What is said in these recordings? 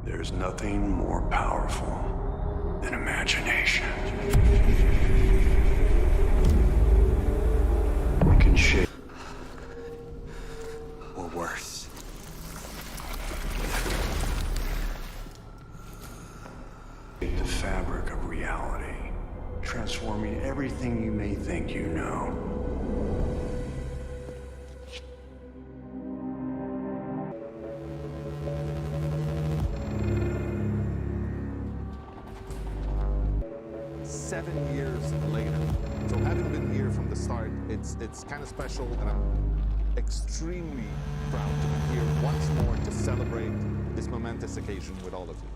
There's nothing more powerful than imagination. It can shape, or worse, the fabric of reality, transforming everything you may think you know. 7 years later. So having been here from the start, it's kind of special, and I'm extremely proud to be here once more to celebrate this momentous occasion with all of you.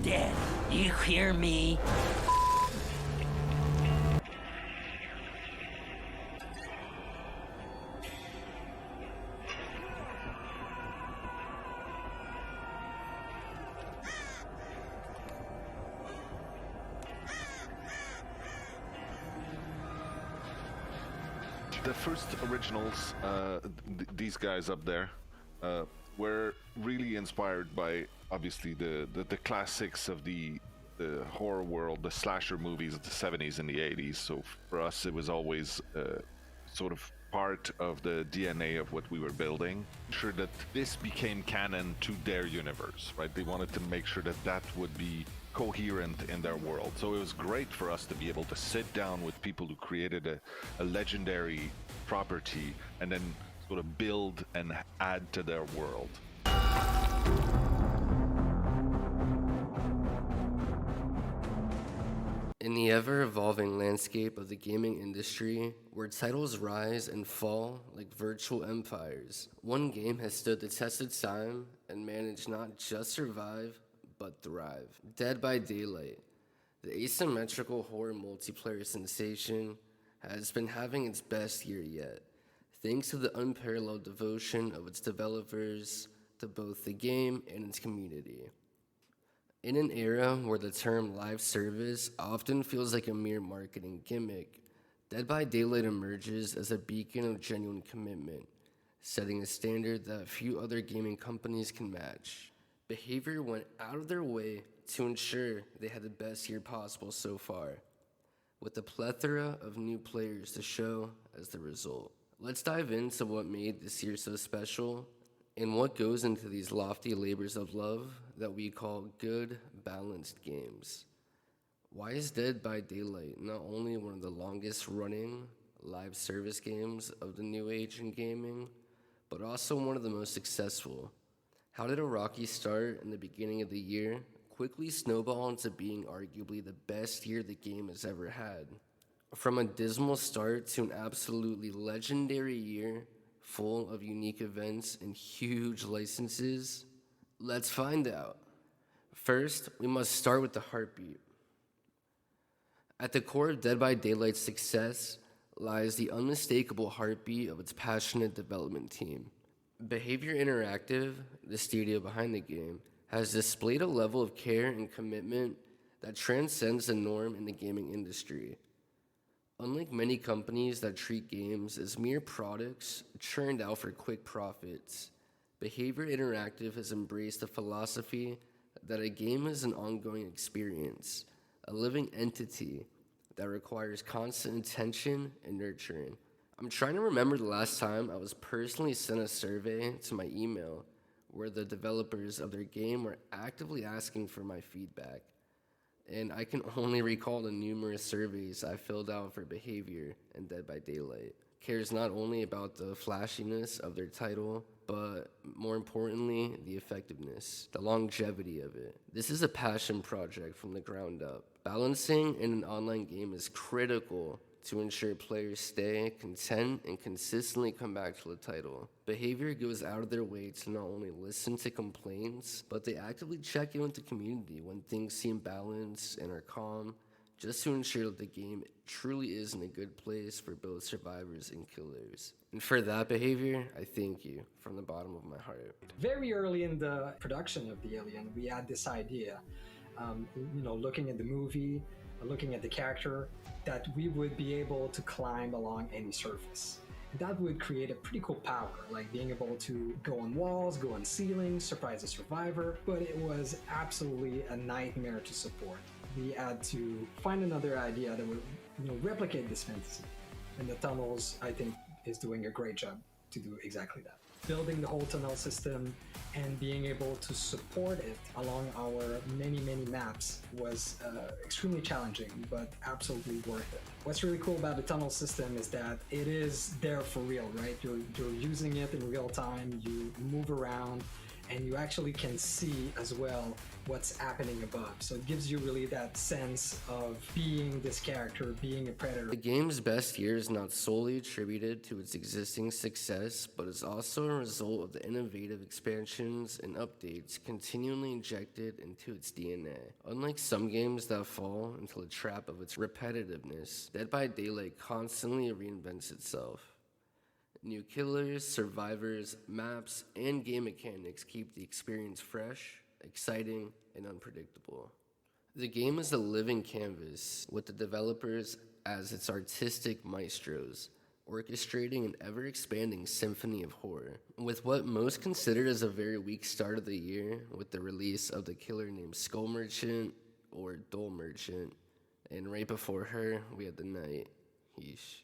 Dad, you hear me? The first originals, these guys up there, were really inspired by obviously the classics of the horror world, the slasher movies of the 70s and the 80s. So for us, it was always sort of part of the DNA of what we were building. Sure that this became canon to their universe, right? They wanted to make sure that that would be coherent in their world. So it was great for us to be able to sit down with people who created a legendary property and then sort of build and add to their world. In the ever-evolving landscape of the gaming industry, where titles rise and fall like virtual empires, one game has stood the test of time and managed not just survive, but thrive. Dead by Daylight, the asymmetrical horror multiplayer sensation, has been having its best year yet, thanks to the unparalleled devotion of its developers to both the game and its community. In an era where the term live service often feels like a mere marketing gimmick, Dead by Daylight emerges as a beacon of genuine commitment, setting a standard that few other gaming companies can match. Behavior went out of their way to ensure they had the best year possible so far, with a plethora of new players to show as the result. Let's dive into what made this year so special and what goes into these lofty labors of love that we call good, balanced games. Why is Dead by Daylight not only one of the longest running live service games of the new age in gaming, but also one of the most successful? How did a rocky start in the beginning of the year quickly snowball into being arguably the best year the game has ever had? From a dismal start to an absolutely legendary year full of unique events and huge licenses? Let's find out. First, we must start with the heartbeat. At the core of Dead by Daylight's success lies the unmistakable heartbeat of its passionate development team. Behavior Interactive, the studio behind the game, has displayed a level of care and commitment that transcends the norm in the gaming industry. Unlike many companies that treat games as mere products churned out for quick profits, Behavior Interactive has embraced the philosophy that a game is an ongoing experience, a living entity that requires constant attention and nurturing. I'm trying to remember the last time I was personally sent a survey to my email where the developers of their game were actively asking for my feedback. And I can only recall the numerous surveys I filled out for Behavior and Dead by Daylight. Cares not only about the flashiness of their title, but more importantly, the effectiveness, the longevity of it. This is a passion project from the ground up. Balancing in an online game is critical to ensure players stay content and consistently come back to the title. Behavior goes out of their way to not only listen to complaints, but they actively check in with the community when things seem balanced and are calm, just to ensure that the game truly is in a good place for both survivors and killers. And for that behavior, I thank you from the bottom of my heart. Very early in the production of the Alien, we had this idea, looking at the movie, looking at the character, that we would be able to climb along any surface. That would create a pretty cool power, like being able to go on walls, go on ceilings, surprise a survivor, but it was absolutely a nightmare to support. We had to find another idea that would replicate this fantasy. And the tunnels, I think, is doing a great job to do exactly that. Building the whole tunnel system and being able to support it along our many maps was extremely challenging, but absolutely worth it. What's really cool about the tunnel system is that it is there for real, right? You're using it in real time, you move around, and you actually can see as well what's happening above. So it gives you really that sense of being this character, being a predator. The game's best year is not solely attributed to its existing success, but is also a result of the innovative expansions and updates continually injected into its DNA. Unlike some games that fall into the trap of its repetitiveness, Dead by Daylight constantly reinvents itself. New killers, survivors, maps, and game mechanics keep the experience fresh, exciting, and unpredictable. The game is a living canvas, with the developers as its artistic maestros, orchestrating an ever-expanding symphony of horror. With what most considered as a very weak start of the year, with the release of the killer named Skull Merchant, or Dull Merchant, and right before her, we had the Knight. Yeesh.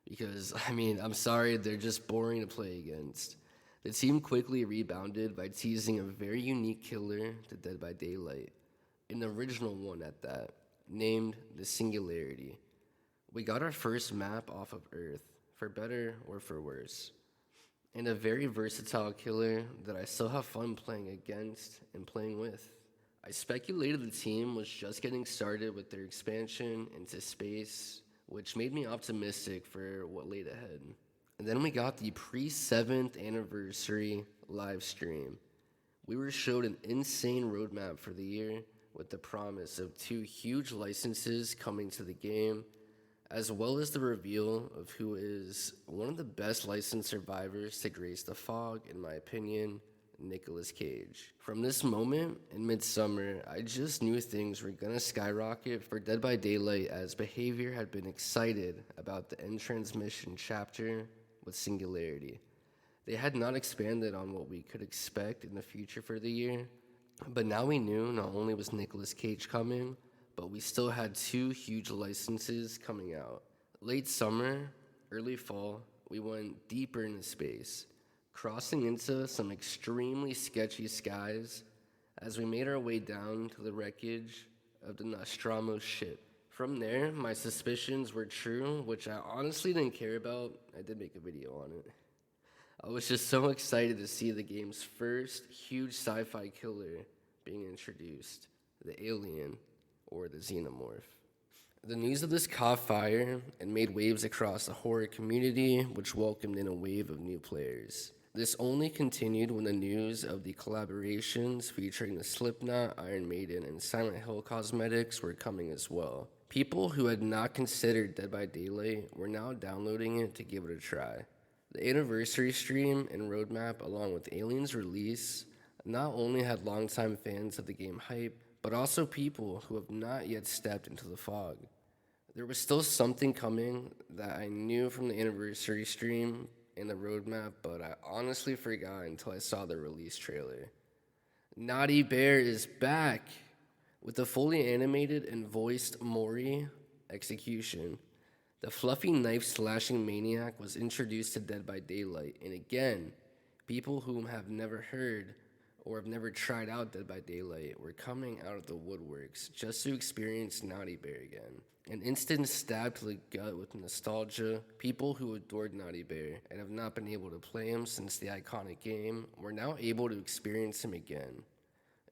Because, I'm sorry, they're just boring to play against. The team quickly rebounded by teasing a very unique killer to Dead by Daylight, an original one at that, named the Singularity. We got our first map off of Earth, for better or for worse, and a very versatile killer that I still have fun playing against and playing with. I speculated the team was just getting started with their expansion into space, which made me optimistic for what laid ahead. And then we got the pre-7th anniversary live stream. We were showed an insane roadmap for the year with the promise of 2 huge licenses coming to the game, as well as the reveal of who is one of the best licensed survivors to grace the fog, in my opinion, Nicolas Cage. From this moment in midsummer, I just knew things were gonna skyrocket for Dead by Daylight, as behavior had been excited about the end transmission chapter with Singularity. They had not expanded on what we could expect in the future for the year, but now we knew not only was Nicolas Cage coming, but we still had 2 huge licenses coming out. Late summer, early fall, we went deeper into space, crossing into some extremely sketchy skies as we made our way down to the wreckage of the Nostromo ship. From there, my suspicions were true, which I honestly didn't care about. I did make a video on it. I was just so excited to see the game's first huge sci-fi killer being introduced, the Alien, or the Xenomorph. The news of this caught fire and made waves across the horror community, which welcomed in a wave of new players. This only continued when the news of the collaborations featuring the Slipknot, Iron Maiden, and Silent Hill cosmetics were coming as well. People who had not considered Dead by Daylight were now downloading it to give it a try. The anniversary stream and roadmap, along with Alien's release, not only had longtime fans of the game hype, but also people who have not yet stepped into the fog. There was still something coming that I knew from the anniversary stream and the roadmap, but I honestly forgot until I saw the release trailer. Naughty Bear is back with a fully animated and voiced Mori execution. The fluffy knife-slashing maniac was introduced to Dead by Daylight, and again, people whom have never heard or have never tried out Dead by Daylight were coming out of the woodworks just to experience Naughty Bear again. An instant stab to the gut with nostalgia. People who adored Naughty Bear and have not been able to play him since the iconic game were now able to experience him again.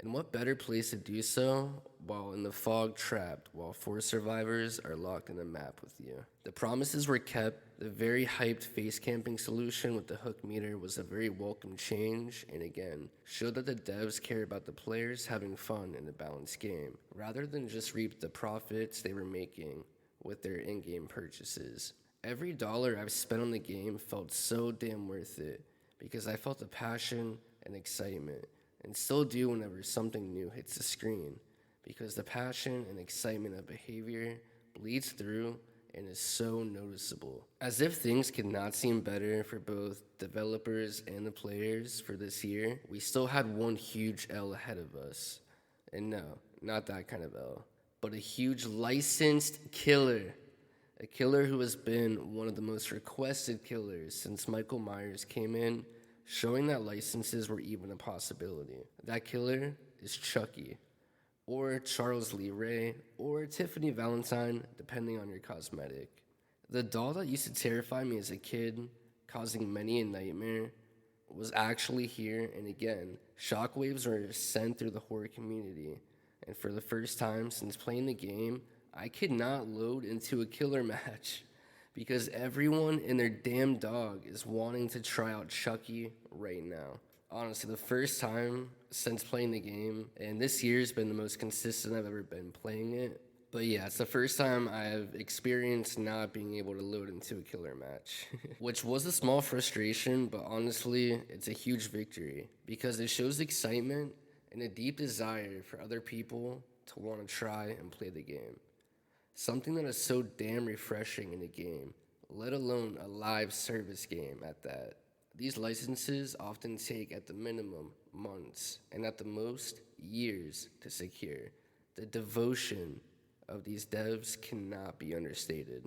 And what better place to do so while in the fog trapped while 4 survivors are locked in a map with you. The promises were kept. The very hyped face camping solution with the hook meter was a very welcome change, and again, showed that the devs care about the players having fun in a balanced game, rather than just reap the profits they were making with their in-game purchases. Every dollar I've spent on the game felt so damn worth it, because I felt the passion and excitement, and still do whenever something new hits the screen, because the passion and excitement of behavior bleeds through and is so noticeable. As if things could not seem better for both developers and the players for this year, we still had one huge L ahead of us. And no, not that kind of L, but a huge licensed killer. A killer who has been one of the most requested killers since Michael Myers came in, showing that licenses were even a possibility. That killer is Chucky, or Charles Lee Ray, or Tiffany Valentine, depending on your cosmetic. The doll that used to terrify me as a kid, causing many a nightmare, was actually here, and again, shockwaves were sent through the horror community. And for the first time since playing the game, I could not load into a killer match, because everyone and their damn dog is wanting to try out Chucky right now. Honestly, the first time since playing the game, and this year's been the most consistent I've ever been playing it. But yeah, it's the first time I've experienced not being able to load into a killer match, which was a small frustration, but honestly, it's a huge victory, because it shows excitement and a deep desire for other people to want to try and play the game. Something that is so damn refreshing in a game, let alone a live service game at that. These licenses often take at the minimum months, and at the most years to secure. The devotion of these devs cannot be understated.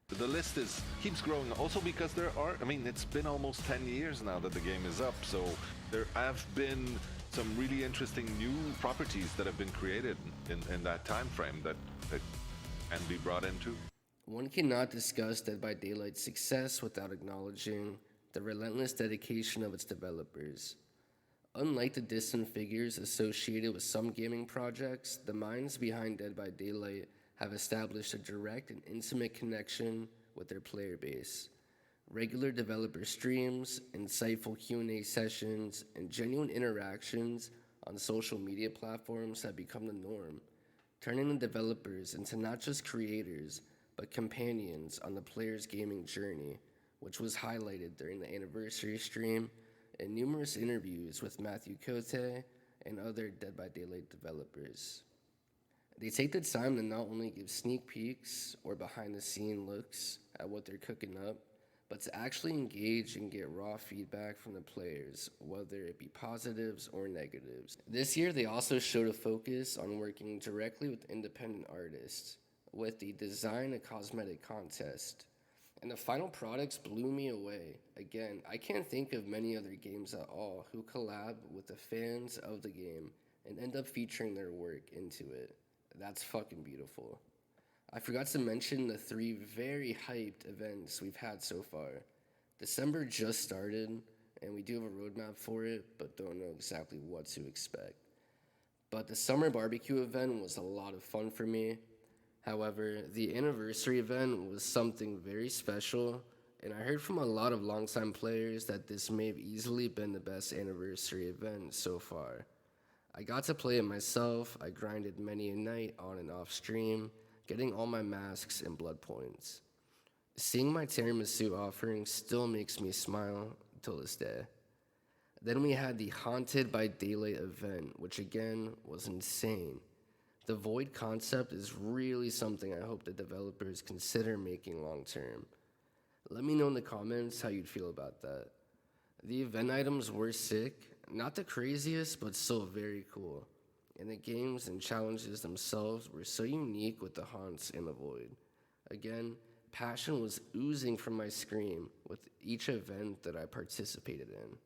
The list keeps growing also because it's been almost 10 years now that the game is up, so there have been some really interesting new properties that have been created in that time frame that can be brought into. One cannot discuss Dead by Daylight's success without acknowledging the relentless dedication of its developers. Unlike the distant figures associated with some gaming projects, the minds behind Dead by Daylight have established a direct and intimate connection with their player base. Regular developer streams, insightful Q&A sessions, and genuine interactions on social media platforms have become the norm, turning the developers into not just creators, but companions on the player's gaming journey, which was highlighted during the anniversary stream and numerous interviews with Matthew Cote and other Dead by Daylight developers. They take the time to not only give sneak peeks or behind-the-scene looks at what they're cooking up, but to actually engage and get raw feedback from the players, whether it be positives or negatives. This year, they also showed a focus on working directly with independent artists, with the Design a Cosmetic contest. And the final products blew me away. Again, I can't think of many other games at all who collab with the fans of the game and end up featuring their work into it. That's fucking beautiful. I forgot to mention the 3 very hyped events we've had so far. December just started, and we do have a roadmap for it, but don't know exactly what to expect. But the summer barbecue event was a lot of fun for me. However, the anniversary event was something very special, and I heard from a lot of longtime players that this may have easily been the best anniversary event so far. I got to play it myself. I grinded many a night on and off stream, getting all my masks and blood points. Seeing my tiramisu offering still makes me smile till this day. Then we had the Haunted by Daylight event, which again was insane. The Void concept is really something I hope the developers consider making long term. Let me know in the comments how you'd feel about that. The event items were sick, not the craziest, but still very cool. And the games and challenges themselves were so unique with the haunts and the void. Again, passion was oozing from my screen with each event that I participated in.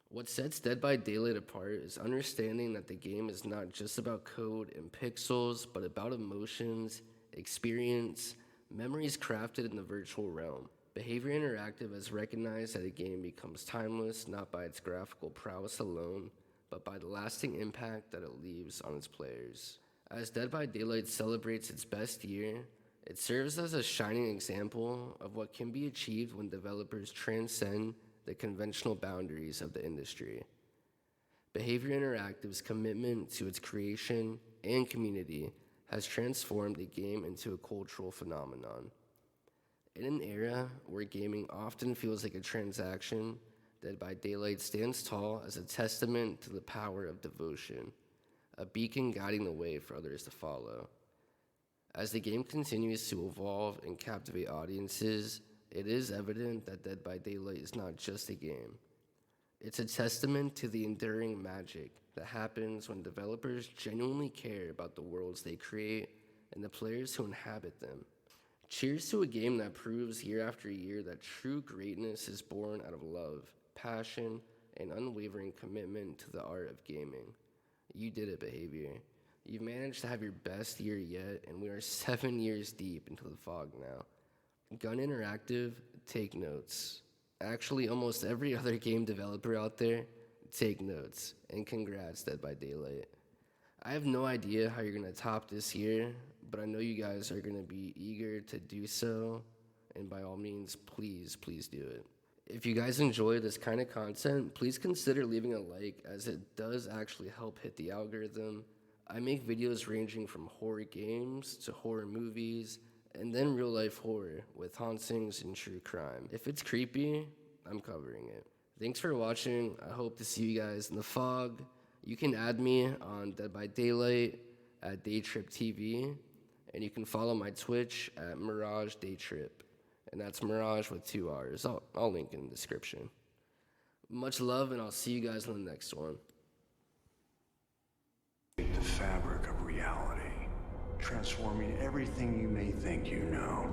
What sets Dead by Daylight apart is understanding that the game is not just about code and pixels, but about emotions, experience, memories crafted in the virtual realm. Behavior Interactive has recognized that a game becomes timeless not by its graphical prowess alone, but by the lasting impact that it leaves on its players. As Dead by Daylight celebrates its best year, it serves as a shining example of what can be achieved when developers transcend the conventional boundaries of the industry. Behavior Interactive's commitment to its creation and community has transformed the game into a cultural phenomenon. In an era where gaming often feels like a transaction, Dead by Daylight stands tall as a testament to the power of devotion, a beacon guiding the way for others to follow. As the game continues to evolve and captivate audiences, it is evident that Dead by Daylight is not just a game. It's a testament to the enduring magic that happens when developers genuinely care about the worlds they create and the players who inhabit them. Cheers to a game that proves year after year that true greatness is born out of love, passion, and unwavering commitment to the art of gaming. You did it, Behavior. You've managed to have your best year yet, and we are 7 years deep into the fog now. Gun Interactive, take notes. Actually, almost every other game developer out there, take notes. And congrats, Dead by Daylight. I have no idea how you're going to top this year, but I know you guys are going to be eager to do so, and by all means, please do it. If you guys enjoy this kind of content, please consider leaving a like, as it does actually help hit the algorithm. I make videos ranging from horror games to horror movies, and then real life horror with hauntings and true crime. If it's creepy, I'm covering it. Thanks for watching. I hope to see you guys in the fog. You can add me on Dead by Daylight at Daytrip TV, and you can follow my Twitch at Mirage Daytrip, and that's Mirage with 2 R's. I'll link in the description. Much love, and I'll see you guys in the next one. The fabric of reality, transforming everything you may think you know.